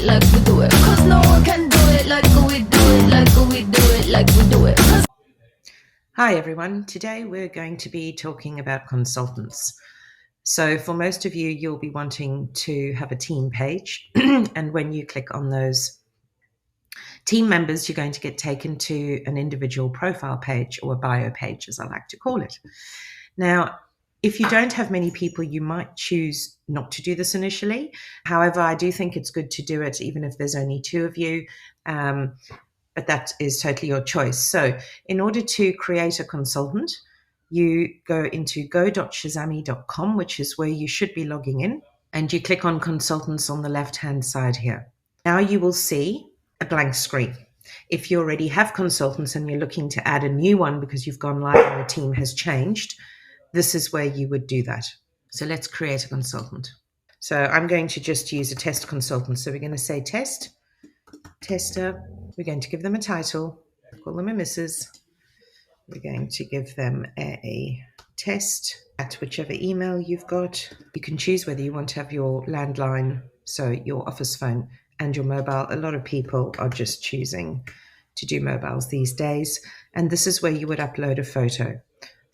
it like we do it. Cause no one can do it like we do it, like we do it, like we do it. Hi everyone, today we're going to be talking about consultants. So for most of you, you'll be wanting to have a team page and when you click on those team members, you're going to get taken to an individual profile page or a bio page, as I like to call it. Now, if you don't have many people, you might choose not to do this initially. However, I do think it's good to do it even if there's only two of you. But that is totally your choice. So in order to create a consultant, you go into go.shazamme.com, which is where you should be logging in, and you click on consultants on the left-hand side here. Now you will see a blank screen. If you already have consultants and you're looking to add a new one because you've gone live and the team has changed, this is where you would do that. So let's create a consultant. So I'm going to just use a test consultant. So we're going to say tester. We're going to give them a title, call them a Mrs. We're going to give them a test at whichever email you've got. You can choose whether you want to have your landline, so your office phone, and your mobile. A lot of people are just choosing to do mobiles these days. And this is where you would upload a photo.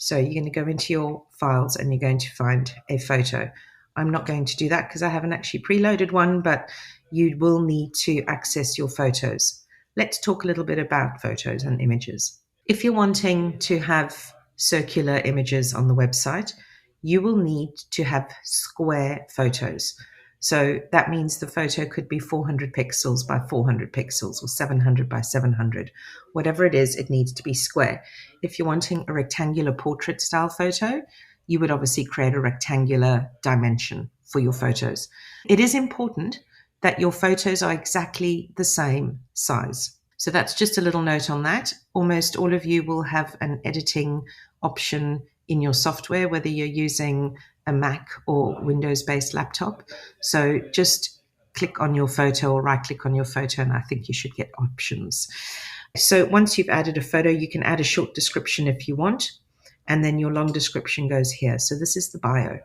So you're going to go into your files and you're going to find a photo. I'm not going to do that because I haven't actually preloaded one, but you will need to access your photos. Let's talk a little bit about photos and images. If you're wanting to have circular images on the website, you will need to have square photos. So that means the photo could be 400 pixels by 400 pixels or 700 by 700. Whatever it is, it needs to be square. If you're wanting a rectangular portrait style photo, you would obviously create a rectangular dimension for your photos. It is important that your photos are exactly the same size. So that's just a little note on that. Almost all of you will have an editing option in your software, whether you're using a Mac or Windows-based laptop. So just click on your photo or right-click on your photo, and I think you should get options. So once you've added a photo, you can add a short description if you want, and then your long description goes here. So this is the bio,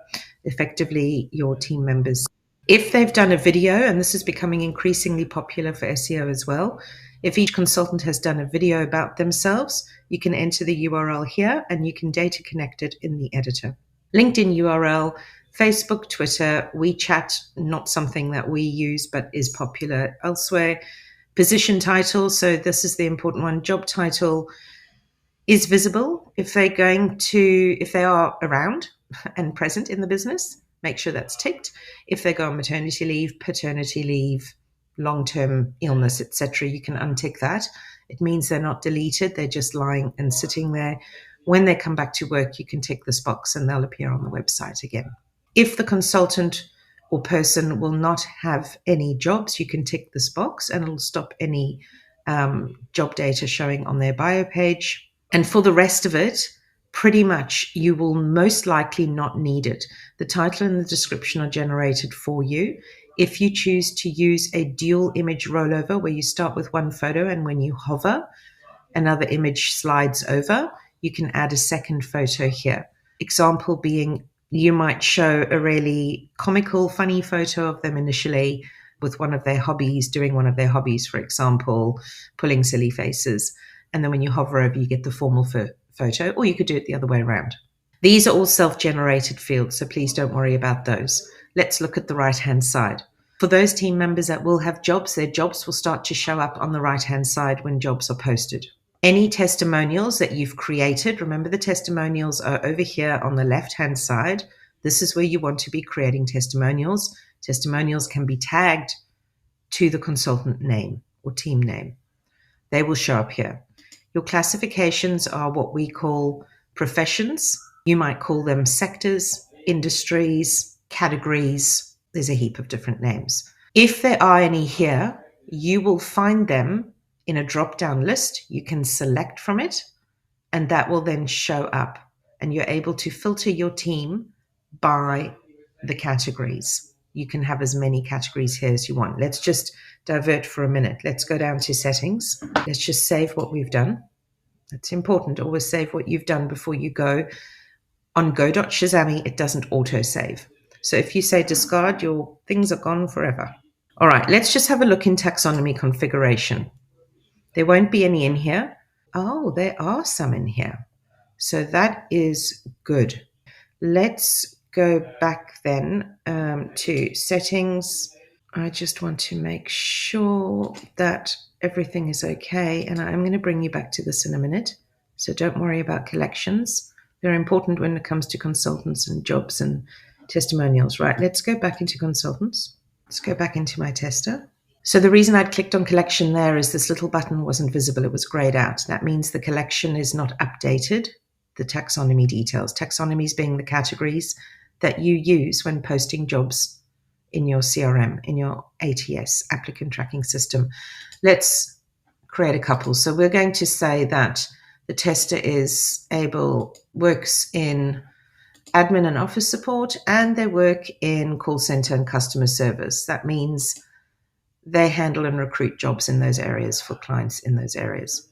effectively your team members. If they've done a video, and this is becoming increasingly popular for SEO as well, if each consultant has done a video about themselves, you can enter the URL here and you can data connect it in the editor. LinkedIn URL, Facebook, Twitter, WeChat, not something that we use but is popular elsewhere. Position title, so this is the important one. Job title is visible if they are around and present in the business. Make sure that's ticked. If they go on maternity leave, paternity leave, long-term illness, etc., you can untick that. It means they're not deleted. They're just lying and sitting there. When they come back to work, you can tick this box and they'll appear on the website again. If the consultant or person will not have any jobs, you can tick this box and it'll stop any job data showing on their bio page. And for the rest of it, pretty much you will most likely not need it. The title and the description are generated for you. If you choose to use a dual image rollover where you start with one photo and when you hover, another image slides over, you can add a second photo here. Example being, you might show a really comical, funny photo of them initially with one of their hobbies, doing one of their hobbies, for example, pulling silly faces. And then when you hover over, you get the formal photo, or you could do it the other way around. These are all self-generated fields, so please don't worry about those. Let's look at the right-hand side. For those team members that will have jobs, their jobs will start to show up on the right-hand side when jobs are posted. Any testimonials that you've created, remember the testimonials are over here on the left-hand side. This is where you want to be creating testimonials. Testimonials can be tagged to the consultant name or team name. They will show up here. Your classifications are what we call professions. You might call them sectors, industries, categories. There's a heap of different names. If there are any here, you will find them in a drop-down list. You can select from it, and that will then show up. And you're able to filter your team by the categories. You can have as many categories here as you want. Let's just divert for a minute. Let's go down to settings. Let's just save what we've done. It's important. Always save what you've done before you go. On go.shazamme, it doesn't auto-save. So if you say discard, your things are gone forever. All right, let's just have a look in taxonomy configuration. There won't be any in here. Oh, there are some in here. So that is good. Let's go back then to settings. I just want to make sure that everything is okay. And I'm going to bring you back to this in a minute. So don't worry about collections. They're important when it comes to consultants and jobs and testimonials. Right, let's go back into consultants. Let's go back into my tester. So the reason I'd clicked on collection there is this little button wasn't visible. It was grayed out. That means the collection is not updated. The taxonomy details. Taxonomies being the categories that you use when posting jobs in your CRM, in your ATS, applicant tracking system. Let's create a couple. So we're going to say that the tester works in admin and office support, and they work in call center and customer service. That means they handle and recruit jobs in those areas for clients in those areas.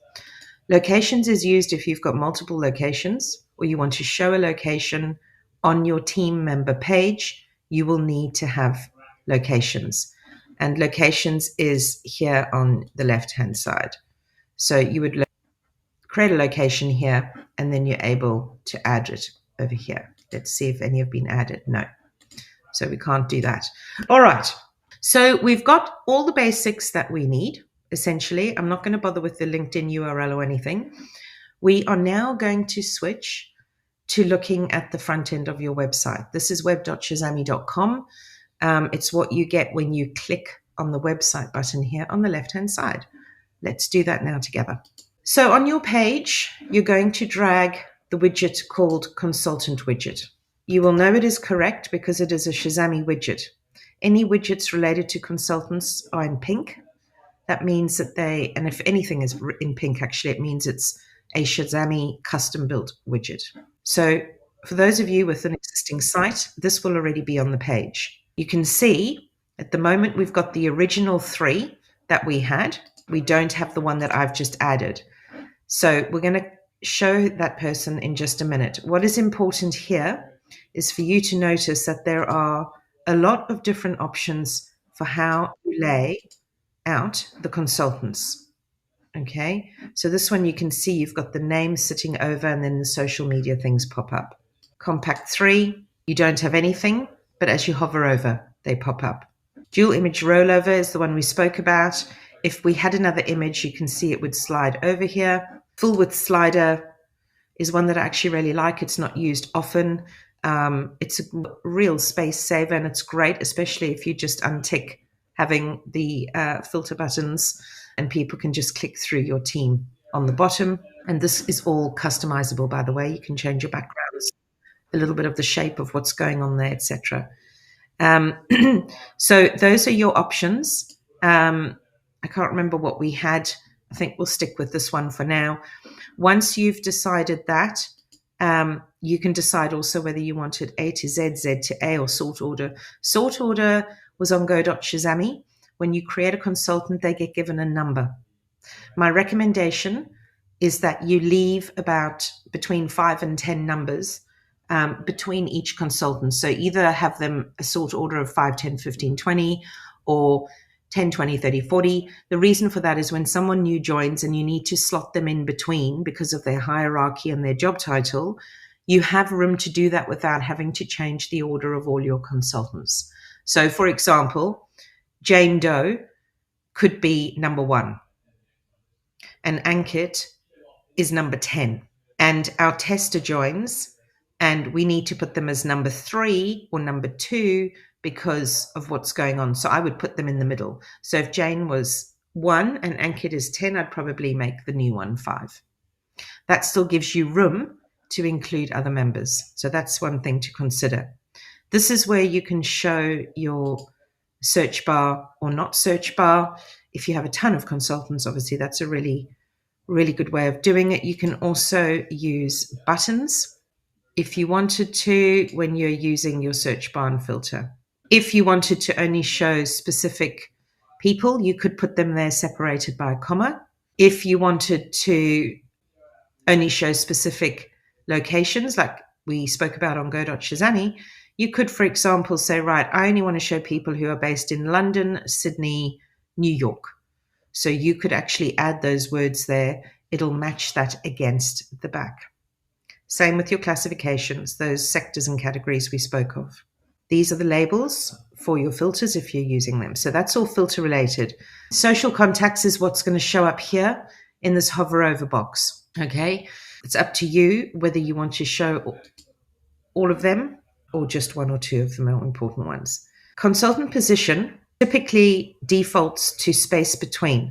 Locations is used if you've got multiple locations or you want to show a location on your team member page. You will need to have locations, and locations is here on the left-hand side. So you would create a location here, and then you're able to add it over here. Let's see if any have been added. No. So we can't do that. All right. So we've got all the basics that we need, essentially. I'm not going to bother with the LinkedIn URL or anything. We are now going to switch to looking at the front end of your website. This is web.shazamme.com. It's what you get when you click on the website button here on the left-hand side. Let's do that now together. So on your page, you're going to drag the widget called Consultant Widget. You will know it is correct because it is a Shazamme widget. Any widgets related to consultants are in pink. That means that and if anything is in pink, actually, it means it's a Shazamme custom-built widget. So for those of you with an existing site, this will already be on the page. You can see at the moment we've got the original 3 that we had. We don't have the one that I've just added. So we're going to show that person in just a minute. What is important here is for you to notice that there are a lot of different options for how you lay out the consultants. Okay, so this one you can see you've got the name sitting over and then the social media things pop up. Compact 3, you don't have anything, but as you hover over, they pop up. Dual image rollover is the one we spoke about. If we had another image, you can see it would slide over here. Full width slider is one that I actually really like. It's not used often. It's a real space saver, and it's great, especially if you just untick having the filter buttons and people can just click through your team on the bottom. And this is all customizable, by the way. You can change your backgrounds, a little bit of the shape of what's going on there, etc. So those are your options. I can't remember what we had. I think we'll stick with this one for now. Once you've decided that, you can decide also whether you wanted A to Z, Z to A, or sort order. Sort order was on go.shazamme. When you create a consultant, they get given a number. My recommendation is that you leave about between 5 and 10 numbers between each consultant. So either have them a sort order of 5, 10, 15, 20, or 10, 20, 30, 40. The reason for that is when someone new joins and you need to slot them in between because of their hierarchy and their job title, you have room to do that without having to change the order of all your consultants. So for example, Jane Doe could be number 1 and Ankit is number 10. And our tester joins and we need to put them as number 3 or number 2 because of what's going on. So I would put them in the middle. So if Jane was 1 and Ankit is 10, I'd probably make the new one 5. That still gives you room to include other members. So that's one thing to consider. This is where you can show your search bar or not search bar. If you have a ton of consultants, obviously that's a really, really good way of doing it. You can also use buttons if you wanted to when you're using your search bar and filter. If you wanted to only show specific people, you could put them there separated by a comma. If you wanted to only show specific locations, like we spoke about on go.shazamme, You could, for example, say, right, I only want to show people who are based in London, Sydney, New York. So you could actually add those words there. It'll match that against the back. Same with your classifications, those sectors and categories we spoke of. These are the labels for your filters if you're using them. So that's all filter related. Social contacts is what's going to show up here in this hover over box. Okay, it's up to you whether you want to show all of them or just one or two of the more important ones. Consultant position typically defaults to space between.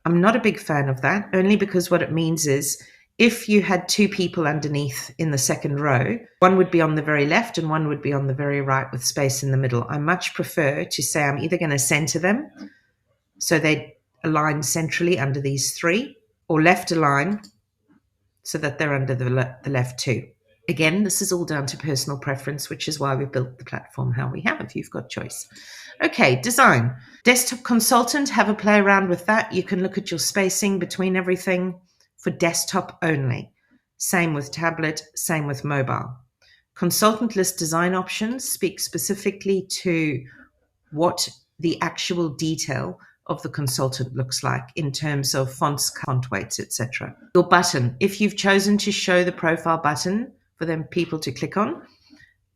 I'm not a big fan of that, only because what it means is if you had two people underneath in the second row, one would be on the very left and one would be on the very right with space in the middle. I much prefer to say I'm either going to center them so they align centrally under these three, or left align so that they're under the left too. Again, this is all down to personal preference, which is why we built the platform how we have. You've got choice. Okay, design. Desktop consultant, have a play around with that. You can look at your spacing between everything for desktop only. Same with tablet, same with mobile. Consultant list design options speak specifically to what the actual detail of the consultant looks like in terms of fonts, font weights, etc. Your button, if you've chosen to show the profile button for them people to click on,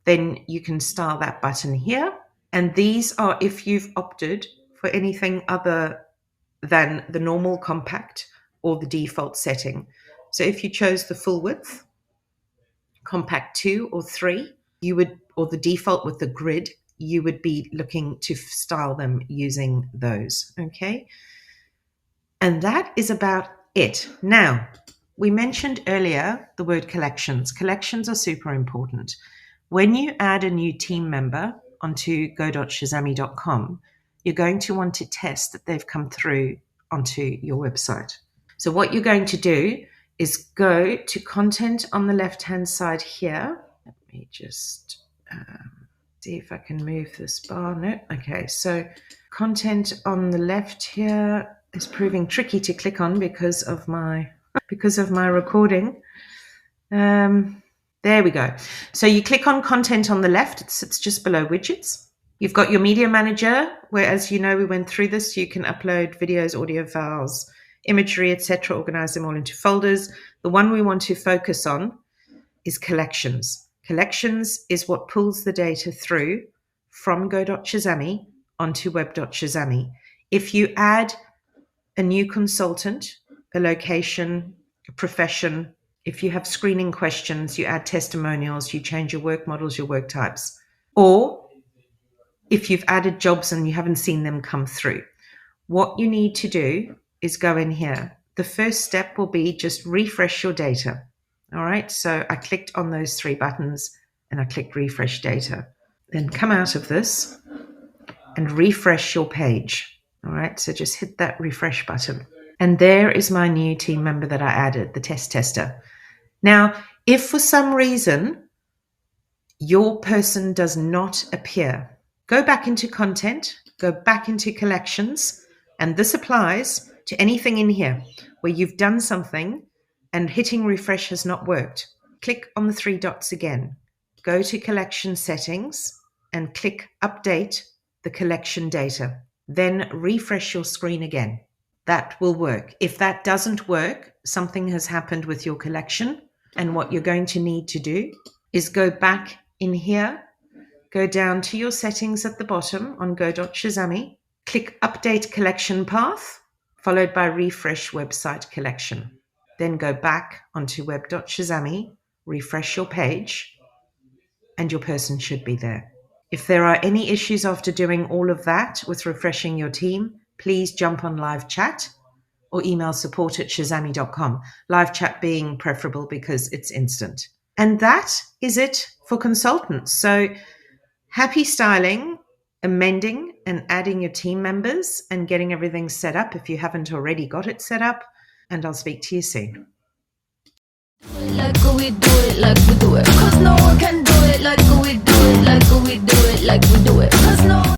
then you can style that button here. And these are if you've opted for anything other than the normal compact or the default setting. So if you chose the full width, compact 2 or 3, you would, or the default with the grid, you would be looking to style them using those, okay? And that is about it. Now, we mentioned earlier the word collections. Collections are super important. When you add a new team member onto go.shazamme.com, you're going to want to test that they've come through onto your website. So what you're going to do is go to content on the left-hand side here. Let me just see if I can move this bar. No, okay. So content on the left here is proving tricky to click on because of my recording. There we go. So you click on content on the left. It sits just below widgets. You've got your media manager, where, as you know, we went through this. You can upload videos, audio files, imagery, etc., organize them all into folders. The one we want to focus on is collections. Collections is what pulls the data through from go.shazamme onto web.shazamme. If you add a new consultant, a location, a profession, if you have screening questions, you add testimonials, you change your work models, your work types, or if you've added jobs and you haven't seen them come through, what you need to do is go in here. The first step will be just refresh your data. All right, so I clicked on those three buttons and I clicked refresh data. Then come out of this and refresh your page. All right, so just hit that refresh button. And there is my new team member that I added, the test tester. Now, if for some reason your person does not appear, go back into content, go back into collections, and this applies to anything in here where you've done something and hitting refresh has not worked. Click on the three dots again, go to collection settings and click update the collection data. Then refresh your screen again. That will work. If that doesn't work, something has happened with your collection. And what you're going to need to do is go back in here, go down to your settings at the bottom on go.shazamme, click update collection path, followed by refresh website collection. Then go back onto web.shazamme, refresh your page, and your person should be there. If there are any issues after doing all of that with refreshing your team, please jump on live chat or email support@shazamme.com. Live chat being preferable because it's instant. And that is it for consultants. So happy styling, amending and adding your team members and getting everything set up if you haven't already got it set up. And I'll speak to you soon. Like we do it, like we do it. 'Cause no one can do it like we do it, like we do it, like we do it. 'Cause no